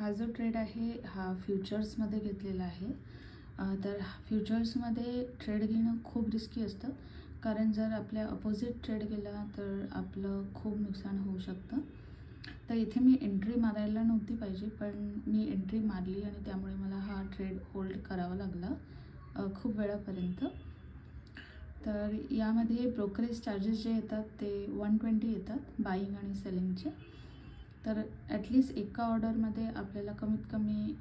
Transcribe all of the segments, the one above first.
हा जो ट्रेड आहे हा फ्युचर्समध्ये घेतलेला आहे। तर फ्युचर्समध्ये ट्रेड घेणं खूप रिस्की असतं, कारण जर आपल्या अपोजिट ट्रेड गेला तर आपलं खूप नुकसान होऊ शकतं। तर इथे मी एंट्री मारायला नव्हती पाहिजे, पण मी एंट्री मारली आणि त्यामुळे मला हा ट्रेड होल्ड करावा लागला खूप वेळापर्यंत। तर यामध्ये ब्रोकरेज चार्जेस जे येतात ते 120 येतात बाईंग आणि सेलिंगचे। तर ॲटलिस्ट एका ऑर्डरमध्ये आपल्याला कमीत कमी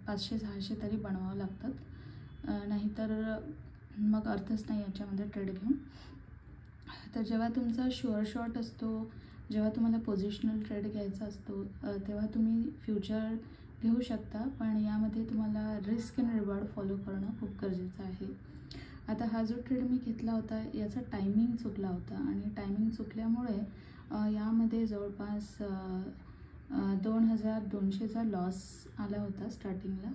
500-600 तरी बनवावं लागतात, नाहीतर मग अर्थच नाही याच्यामध्ये ट्रेड घेऊन। तर जेव्हा तुमचा शुअर शॉट असतो, जेव्हा तुम्हाला पोझिशनल ट्रेड घ्यायचा असतो, तेव्हा तुम्ही फ्युचर घेऊ शकता, पण यामध्ये तुम्हाला रिस्क अँड रिवॉर्ड फॉलो करणं खूप गरजेचं आहे। आता हा जो ट्रेड मी घेतला होता याचा टायमिंग चुकला होता, आणि टायमिंग चुकल्यामुळे यामध्ये जवळपास 2200चा लॉस आला होता स्टार्टिंगला,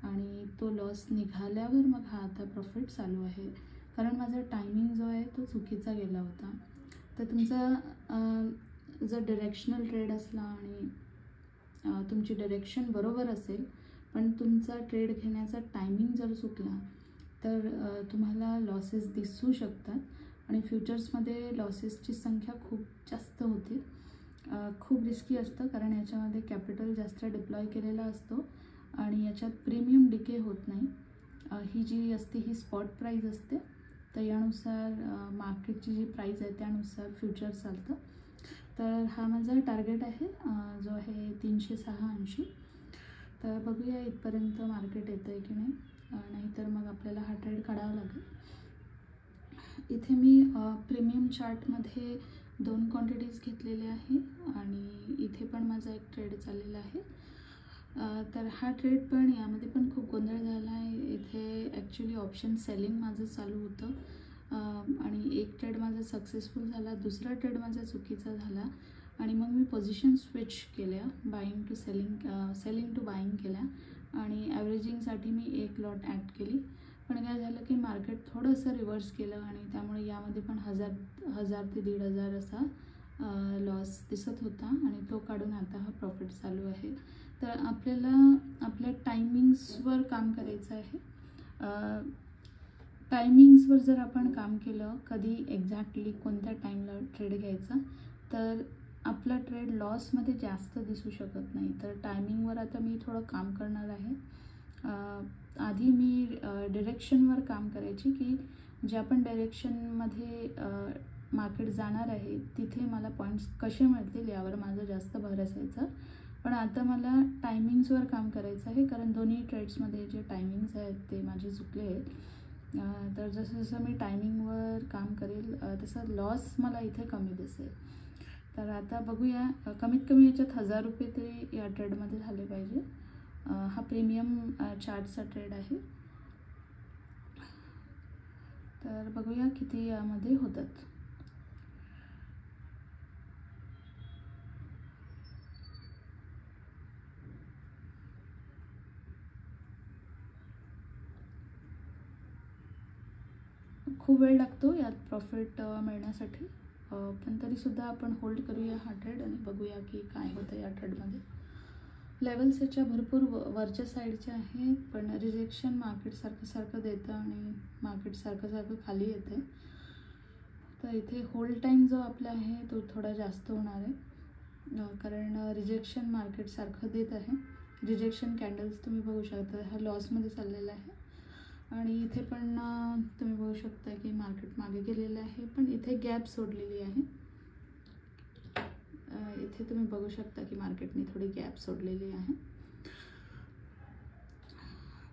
आणि तो लॉस निघाल्यावर मग हा आता प्रॉफिट चालू आहे, कारण माझा टायमिंग जो आहे तो चुकीचा गेला होता। तर तुमचा जर डिरेक्शनल ट्रेड असला आणि तुमची डिरेक्शन बरोबर असेल, पण तुमचा ट्रेड घेण्याचा टायमिंग जर चुकला तर तुम्हाला लॉसेस दिसू शकतात, आणि फ्युचर्समध्ये लॉसेसची संख्या खूप जास्त होती। खूप रिस्की असतं, कारण याच्यामध्ये कॅपिटल जास्त डिप्लॉय केलेला असतो आणि याच्यात प्रीमियम डिके होत नाही। ही जी असते ही स्पॉट प्राईस असते, तर यानुसार मार्केटची जी प्राईस आहे त्यानुसार फ्युचर चालतं। तर हा माझा टार्गेट आहे जो आहे 386। तर बघूया इथपर्यंत मार्केट येतं आहे की नाही, नाहीतर मग आपल्याला हा ट्रेड काढावा लागेल। इथे मी प्रीमियम चार्टमध्ये 2 क्वांटिटीज घेतलेल्या आहे, आणि इथे पण माझा एक ट्रेड चाललेला आहे। तर हा ट्रेड पण यामध्ये पण खूप गोंधळ झाला आहे। इथे ॲक्च्युली ऑप्शन सेलिंग माझं चालू होतं, आणि एक ट्रेड माझा सक्सेसफुल झाला, दुसरा ट्रेड माझा चुकीचा झाला, आणि मग मी पोझिशन स्विच केल्या, buying to selling, selling to buying केल्या, आणि ॲव्हरेजिंगसाठी मी एक लॉट ॲड केली। पण काय झालं की मार्केट थोडंसं रिव्हर्स केलं, आणि त्यामुळे यामध्ये पण 1000 ते 1500 असा लॉस दिसत होता, आणि तो काढून आता हा प्रॉफिट चालू आहे। तर आपल्याला आपल्या टायमिंग्सवर काम करायचं आहे। टायमिंग्सवर जर आपण काम केलं, कधी एक्झॅक्टली कोणत्या टाईमला ट्रेड घ्यायचा, तर आपला ट्रेड लॉसमध्ये जास्त दिसू शकत नाही। तर टायमिंगवर आता मी थोडं काम करणार आहे। आधी मी डिरेक्शनवर काम करायची, की ज्या पण डायरेक्शनमध्ये मार्केट जाणार आहे तिथे मला पॉईंट्स कसे मिळतील यावर माझं जास्त भर असायचा, पण आता मला टायमिंग्सवर काम करायचं आहे, कारण दोन्ही ट्रेड्समध्ये जे टायमिंग्स आहेत ते माझे चुकले आहेत। तर जसं जसं मी टायमिंगवर काम करेल तसं लॉस मला इथे कमी दिसेल। तर आता बघूया, कमीत कमी याच्यात 1000 रुपये तरी या ट्रेडमध्ये झाले पाहिजे। हा प्रीमियम चार्टचा ट्रेड आहे, तर बघूया किती यामध्ये होतात। खूप वेळ लागतो यात प्रॉफिट मिळण्यासाठी, पण तरीसुद्धा आपण होल्ड करूया हा ट्रेड आणि बघूया की काय होतं या ट्रेडमध्ये। लेवल्स याच्या भरपूर वरच्या साईडचे आहेत, पण रिजेक्शन मार्केट सारखं देतं आणि मार्केट सारखं खाली येते। तर इथे होल्ड टाईम जो आपला आहे तो थोडा जास्त होणार आहे, कारण रिजेक्शन मार्केट सारखं देत आहे। रिजेक्शन कॅन्डल्स तुम्ही बघू शकता, हा लॉसमध्ये चाललेला आहे, आणि इथे पण तुम्ही बघू शकता की मार्केट मागे गेलेलं आहे, पण इथे गॅप सोडलेली आहे। इथे तुम्ही बघू शकता की मार्केटने थोडी गॅप सोडलेली आहे।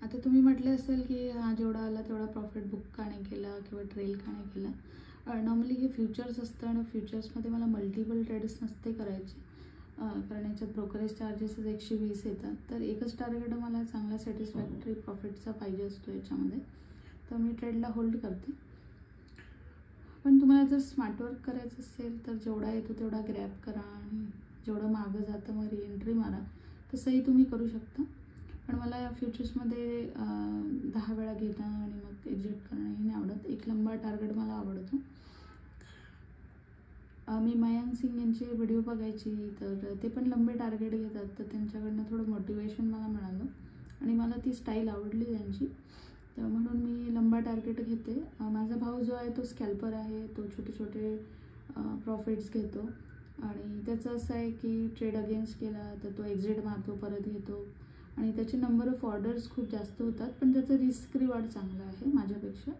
आता तुम्ही म्हटले असेल की हा जेवढा आला तेवढा प्रॉफिट बुक का नाही केला किंवा ट्रेल का नाही केला। नॉर्मली हे फ्युचर्स असतं, आणि फ्युचर्समध्ये मला मल्टिपल ट्रेड्स नसते करायचे, कारण याच्यात ब्रोकरेज चार्जेस 120 येतात। तर एकच टार्गेट मला चांगला सॅटिस्फॅक्टरी प्रॉफिटचा पाहिजे असतो याच्यामध्ये, तर मी ट्रेडला होल्ड करते। पण तुम्हाला जर स्मार्ट वर्क करायचं असेल तर जेवढा येतो तेवढा ग्रॅब करा, आणि जेवढं मागं जातं मग रिएंट्री मारा, तसंही तुम्ही करू शकता। पण मला या फ्युचर्समध्ये 10 वेळा घेणं आणि मग एक्झिट करणं हे नाही आवडत। एक लंबा टार्गेट मला आवडतो। मी मयांक सिंग यांचे व्हिडिओ बघायची, तर ते पण लंबे टार्गेट घेतात, तर त्यांच्याकडनं थोडं मोटिवेशन मला मिळालं आणि मला ती स्टाईल आवडली त्यांची, तर म्हणून मी लंबा टार्गेट घेते. माझा भाऊ जो आहे तो स्कॅल्पर आहे, तो छोटे छोटे प्रॉफिट्स घेतो आणि त्याचं असं आहे की ट्रेड अगेन्स्ट केला तर तो एक्झिट मारतो, परत घेतो आणि त्याचे नंबर ऑफ ऑर्डर्स खूप जास्त होतात, पण त्याचं रिस्क रिवॉर्ड चांगलं आहे माझ्यापेक्षा.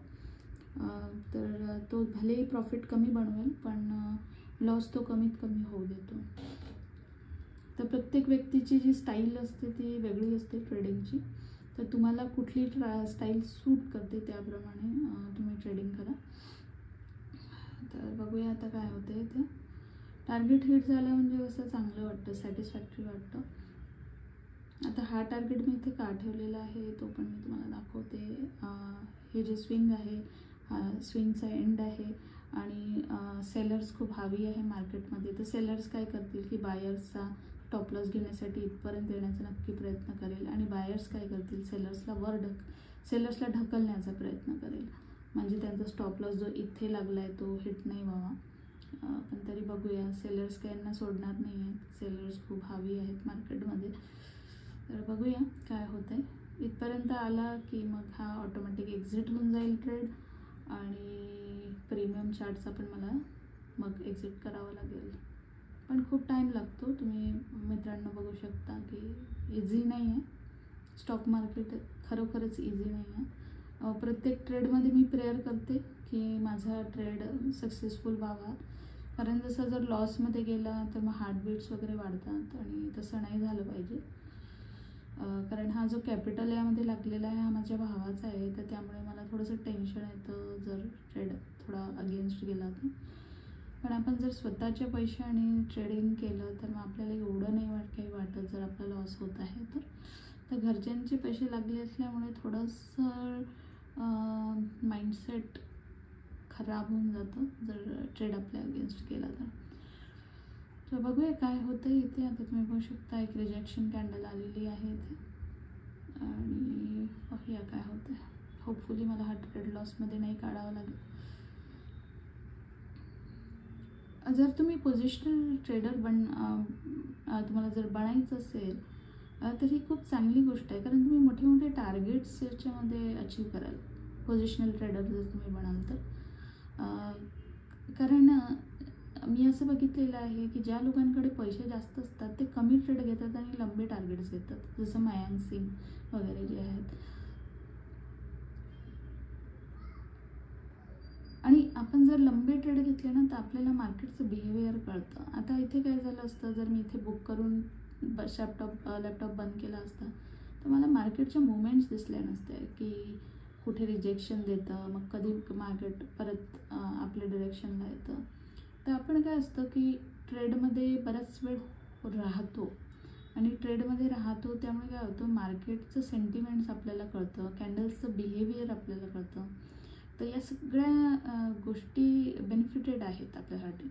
तर तो भलेही प्रॉफिट कमी बनवेल पण लॉस तो कमीत कमी होऊ देतो. तर प्रत्येक व्यक्तीची जी स्टाईल असते ती वेगळी असते ट्रेडिंगची, तर तुम्हाला कुठली स्टाईल सूट करते त्याप्रमाणे तुम्ही ट्रेडिंग करा. तर बघूया आता काय होतं आहे ते. टार्गेट हिट झालं म्हणजे कसं चांगलं वाटतं, सॅटिस्फॅक्टरी वाटतं. आता हा टार्गेट मी इथे का ठेवलेला आहे तो पण मी तुम्हाला दाखवते. हे जे स्विंग आहे हा स्विंगचा एंड आहे आणि सेलर्स खूप हवी आहे मार्केटमध्ये, तर सेलर्स काय करतील की बायर्सचा टॉप लॉस घेण्यासाठी इथपर्यंत येण्याचा नक्की प्रयत्न करेल आणि बायर्स काय करतील सेलर्सला ढकलण्याचा प्रयत्न करेल, म्हणजे त्यांचा स्टॉप लॉस जो इथे लागला आहे तो हिट नाही व्हावा. पण तरी बघूया, सेलर्स काय यांना सोडणार नाही आहेत, सेलर्स खूप हवी आहेत मार्केटमध्ये. तर बघूया काय होतं आहे. इथपर्यंत आला की मग हा ऑटोमॅटिक एक्झिट होऊन जाईल ट्रेड आणि प्रीमियम चार्टचा पण मला मग एक्झिट करावं लागेल, पण खूप टाईम लागतो. तुम्ही मित्रांनो बघू शकता की इझी नाही आहे स्टॉक मार्केट, खरोखरच इझी नाही आहे. प्रत्येक ट्रेडमध्ये मी प्रेयर करते की माझा ट्रेड सक्सेसफुल व्हावा, कारण जसं जर लॉसमध्ये गेला तर मग हार्टबीट्स वगैरे वाढतात आणि तसं नाही झालं पाहिजे. कारण हा जो कॅपिटल यामध्ये लागलेला आहे हा माझ्या भावाचा आहे, तर त्यामुळे मला थोडंसं टेन्शन येतं जर ट्रेड थोडा अगेन्स्ट गेला तर. पण आपण जर स्वतःच्या पैशाने ट्रेडिंग केलं तर मग आपल्याला एवढं नाही काही वाटत जर आपला लॉस होत आहे तर घरच्यांचे पैसे लागले असल्यामुळे थोडंसं माइंडसेट खराब होऊन जातं जर ट्रेड आपल्या अगेन्स्ट केला तर बघूया काय होतं इथे. आता तुम्ही बघू शकता एक रिजेक्शन कॅन्डल आलेली आहे इथे आणि बघूया काय होतं आहे. होपफुली मला हा ट्रेड लॉसमध्ये नाही काढावा लागेल. जर तुम्ही पोझिशनल ट्रेडर तुम्हाला जर बनायचं असेल तर ही खूप चांगली गोष्ट आहे, कारण तुम्ही मोठे मोठे टार्गेट्स याच्यामध्ये अचीव कराल पोझिशनल ट्रेडर जर तुम्ही बनाल तर. कारण मी असं बघितलेलं आहे की ज्या लोकांकडे पैसे जास्त असतात ते कमी ट्रेड घेतात आणि लंबे टार्गेट्स घेतात, जसं मयांक सिंग वगैरे जे आहेत. आणि आपण जर लंबे ट्रेड घेतले ना तर आपल्याला मार्केटचं बिहेवियर कळतं. आता इथे काय झालं असतं, जर मी इथे बुक करून लॅपटॉप बंद केला असता तर मला मार्केटचे मुवमेंट्स दिसले नसते की कुठे रिजेक्शन देतं, मग कधी मार्केट परत आपल्या डिरेक्शनला येतं. तर आपण काय असतं की ट्रेडमध्ये बराच वेळ राहतो आणि ट्रेडमध्ये राहतो त्यामुळे काय होतं, मार्केटचं सेंटिमेंट्स आपल्याला कळतं, कॅन्डल्सचं बिहेवियर आपल्याला कळतं. तर या सगळ्या गोष्टी बेनिफिटेड आहेत आपल्यासाठी,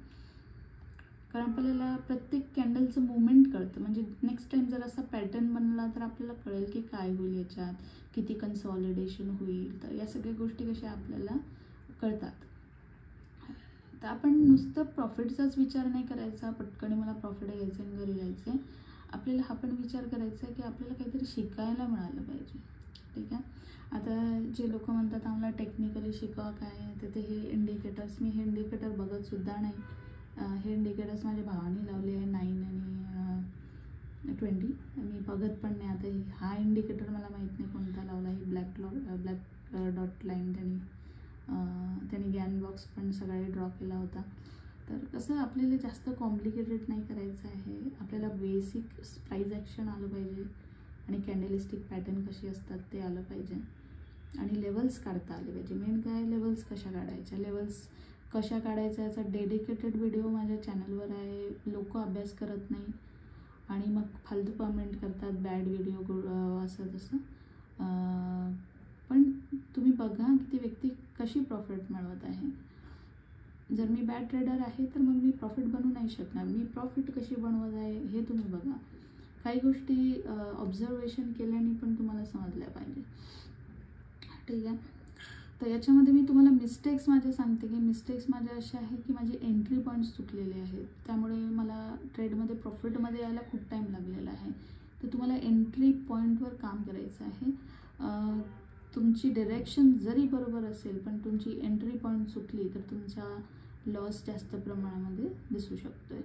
कारण आपल्याला प्रत्येक कॅन्डलचं मुवमेंट कळतं. म्हणजे नेक्स्ट टाईम जर असा पॅटर्न बनला तर आपल्याला कळेल की काय होईल याच्यात, किती कन्सॉलिडेशन होईल, तर या सगळ्या गोष्टी कशा आपल्याला कळतात. तर आपण नुसतं प्रॉफिटचाच विचार नाही करायचा, पटकन मला प्रॉफिट घ्यायचं आणि घरी जायचं आहे. आपल्याला हा पण विचार करायचा आहे की आपल्याला काहीतरी शिकायला मिळालं पाहिजे. ठीक आहे. आता जे लोक म्हणतात आम्हाला टेक्निकली शिकवा काय, तर ते हे इंडिकेटर्स, मी हे इंडिकेटर बघतसुद्धा नाही. हे इंडिकेटर्स माझ्या भावाने लावले आहे 9 आणि 20, मी बघत पण नाही. आता हा इंडिकेटर मला माहीत नाही कोणता लावला आहे, ब्लॅक डॉट लाईन त्यांनी गॅन बॉक्स पण सगळे ड्रॉ केला होता. तर कसं आपल्याला जास्त कॉम्प्लिकेटेड नाही करायचं आहे, आपल्याला बेसिक प्राईज ॲक्शन आलं पाहिजे आणि कॅन्डलिस्टिक पॅटर्न कशी असतात ते आलं पाहिजे आणि लेवल्स काढता आले पाहिजे. मेन काय, लेवल्स कशा काढायच्या, याचा डेडिकेटेड व्हिडिओ माझ्या चॅनलवर आहे. लोक अभ्यास करत नाही आणि मग फालतू कमेंट करतात, बॅड व्हिडिओ असं तसं. पण तुम्ही बघा की ती व्यक्ती कशी प्रॉफिट मिळवत आहे. जर मी बॅड ट्रेडर आहे तर मग मी प्रॉफिट बनवू नाही शकणार. मी प्रॉफिट कशी बनवत आहे हे तुम्ही बघा. काही गोष्टी ऑब्झर्वेशन केल्याने पण तुम्हाला समजल्या पाहिजे. ठीक आहे. तर याच्यामध्ये मी तुम्हाला मिस्टेक्स माझे सांगते की मिस्टेक्स माझ्या अशा आहे की माझे एंट्री पॉईंट्स चुकलेले आहेत, त्यामुळे मला ट्रेडमध्ये प्रॉफिटमध्ये यायला खूप टाईम लागलेला आहे. तर तुम्हाला एंट्री पॉईंटवर काम करायचं आहे. तुमची डिरेक्शन जरी बरोबर असेल पण तुमची एंट्री पॉईंट चुकली तर तुमचा लॉस जास्त प्रमाणामध्ये दिसू शकतो आहे.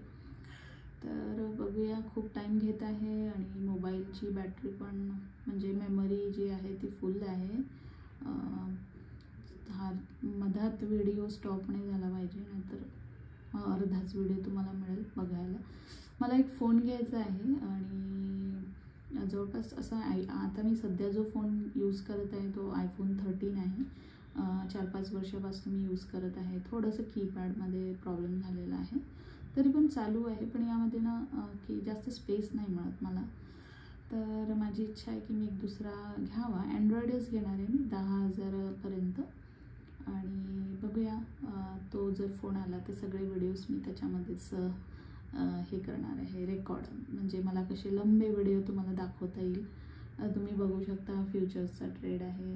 तर बघूया, खूप टाईम घेत आहे आणि मोबाईलची बॅटरी पण म्हणजे मेमरी जी आहे ती फुल आहे. हा मधात व्हिडिओ स्टॉप नाही झाला पाहिजे, नाहीतर अर्धाच व्हिडिओ तुम्हाला मिळेल बघायला. मला एक फोन घ्यायचा आहे आणि जवळपास असा आता मी सध्या जो फोन यूज करत आहे तो iPhone 13 आहे. 4-5 वर्षापासून मी यूज करत आहे. थोडंसं कीपॅडमध्ये प्रॉब्लेम झालेला आहे, तरी पण चालू आहे. पण यामध्ये ना की जास्त स्पेस नाही मिळत मला. तर माझी इच्छा आहे की मी एक दुसरा घ्यावा. अँड्रॉइडच घेणार आहे मी 10,000पर्यंत. आणि बघूया, तो जर फोन आला तर सगळे व्हिडिओज मी त्याच्यामध्येच हे करणार आहे, रेकॉर्ड. म्हणजे मला कसे लंबे व्हिडिओ तुम्हाला दाखवता येईल. तुम्ही बघू शकता फ्युचर्सचा ट्रेड आहे.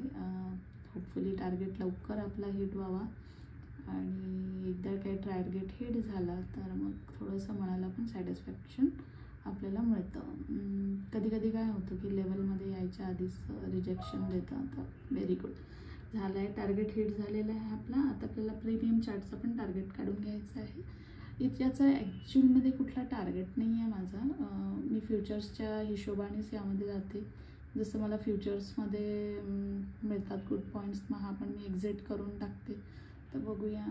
होपफुली टार्गेट लवकर आपला हिट व्हावा आणि एकदा काही टार्गेट हिट झाला तर मग थोडंसं मनाला पण सॅटिस्फॅक्शन आपल्याला मिळतं. कधी कधी काय होतं की लेवलमध्ये यायच्या आधीच रिजेक्शन देतं. आता व्हेरी गुड झालं आहे, टार्गेट हिट झालेला आहे आपला. आता आपल्याला प्रीमियम चार्टचं पण टार्गेट काढून घ्यायचं आहे. याचा ॲक्च्युअलमध्ये कुठला टार्गेट नाही आहे माझा. मी फ्युचर्सच्या हिशोबानेच यामध्ये जाते. जसं मला फ्युचर्समध्ये मिळतात गुड पॉईंट्स, मग हा पण मी एक्झिट करून टाकते. तर बघूया.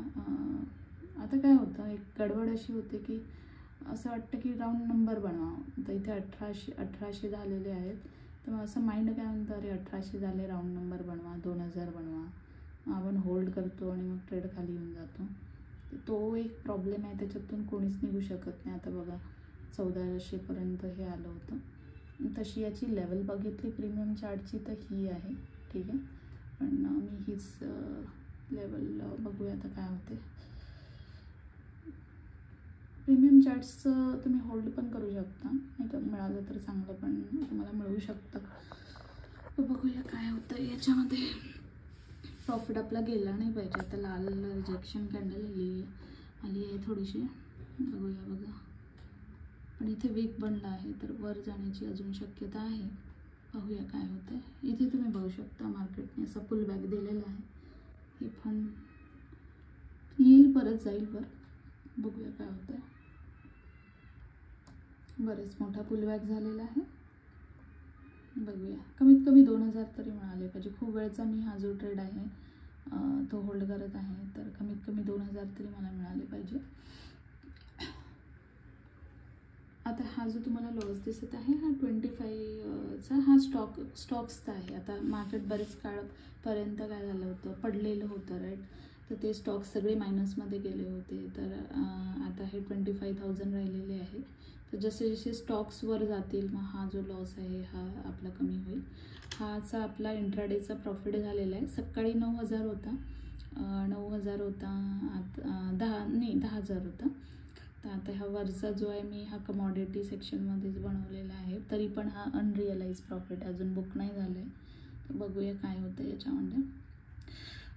आता काय होतं, एक गडबड अशी होते की असं वाटतं की राऊंड नंबर बनवावं. तर इथे 1800 झालेले आहेत. तर मग असं माइंड काय म्हणतं, अरे 1800 झाले, राऊंड नंबर बनवा, 2000 बनवा. आपण होल्ड करतो आणि मग ट्रेड खाली येऊन जातो. तो एक प्रॉब्लेम आहे, त्याच्यातून कोणीच निघू शकत नाही. आता बघा 1400पर्यंत हे आलं होतं. तशी याची लेवल बघितली प्रीमियम चार्टची तर ही आहे, ठीक आहे. पण मी हीच लेवल बघूया आता काय होते. प्रीमियम चार्ट्सचं तुम्ही होल्ड पण करू शकता, नाही का, मिळालं तर चांगलं पण तुम्हाला मिळू शकतं. तर बघूया काय होतं याच्यामध्ये. प्रॉफिट आपला गेला नाही पाहिजे. आता लाल रिजेक्शन कॅन्डल आली आहे थोडीशी, बघूया बघा. पण इथे वीक बनला आहे तर वर जाण्याची अजून शक्यता आहे. पाहूया काय होतं आहे. इथे तुम्ही बघू शकता मार्केटने असा पुल बॅक दिलेला आहे. हे पण येईल, परत जाईल वर, बघूया काय होतं आहे. बरेच मोठा पुल बॅक झालेला आहे. बघूया, कमीत कमी 2000 तरी मिळाले पाहिजे. खूप वेळचा मी हा जो ट्रेड आहे तो होल्ड करत आहे, तर कमीत कमी 2000 तरी मला मिळाले पाहिजे. आता हा जो तुम्हाला लॉस दिसत आहे हा 25चा हा स्टॉक्सचा आहे. आता मार्केट बरेच काळपर्यंत काय झालं होतं, पडलेलं होतं, राईट. तर ते स्टॉक्स सगळे मायनसमध्ये गेले होते. तर आता हे 25,000 राहिलेले आहे. तर जसे जसे स्टॉक्स वर जातील मग हा जो लॉस आहे हा आपला कमी होईल. हाचा आपला इंट्राडेचा प्रॉफिट झालेला आहे. सकाळी 9,000 होता, 9,000 होता, आता 10,000 होता. तर आता हा वरचा जो आहे मी हा कमॉडिटी सेक्शनमध्येच बनवलेला आहे, तरी पण हा अनरिअलाइज प्रॉफिट अजून बुक नाही झालं आहे. तर बघूया काय होतं याच्यामध्ये.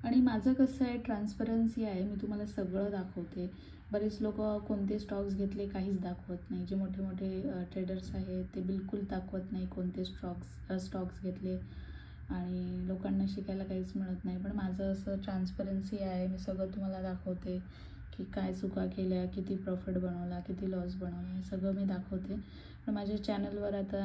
आणि माझं कसं आहे, ट्रान्सपरन्सी आहे, मी तुम्हाला सगळं दाखवते. बरेच लोक कोणते स्टॉक्स घेतले काहीच दाखवत नाही. जे मोठे मोठे ट्रेडर्स आहेत ते बिलकुल दाखवत नाही कोणते स्टॉक्स घेतले, आणि लोकांना शिकायला काहीच मिळत नाही. पण माझं असं ट्रान्सपरन्सी आहे, मी सगळं तुम्हाला दाखवते की काय चुका केल्या, किती प्रॉफिट बनवला, किती लॉस बनवला, हे सगळं मी दाखवते. पण माझ्या चॅनलवर आता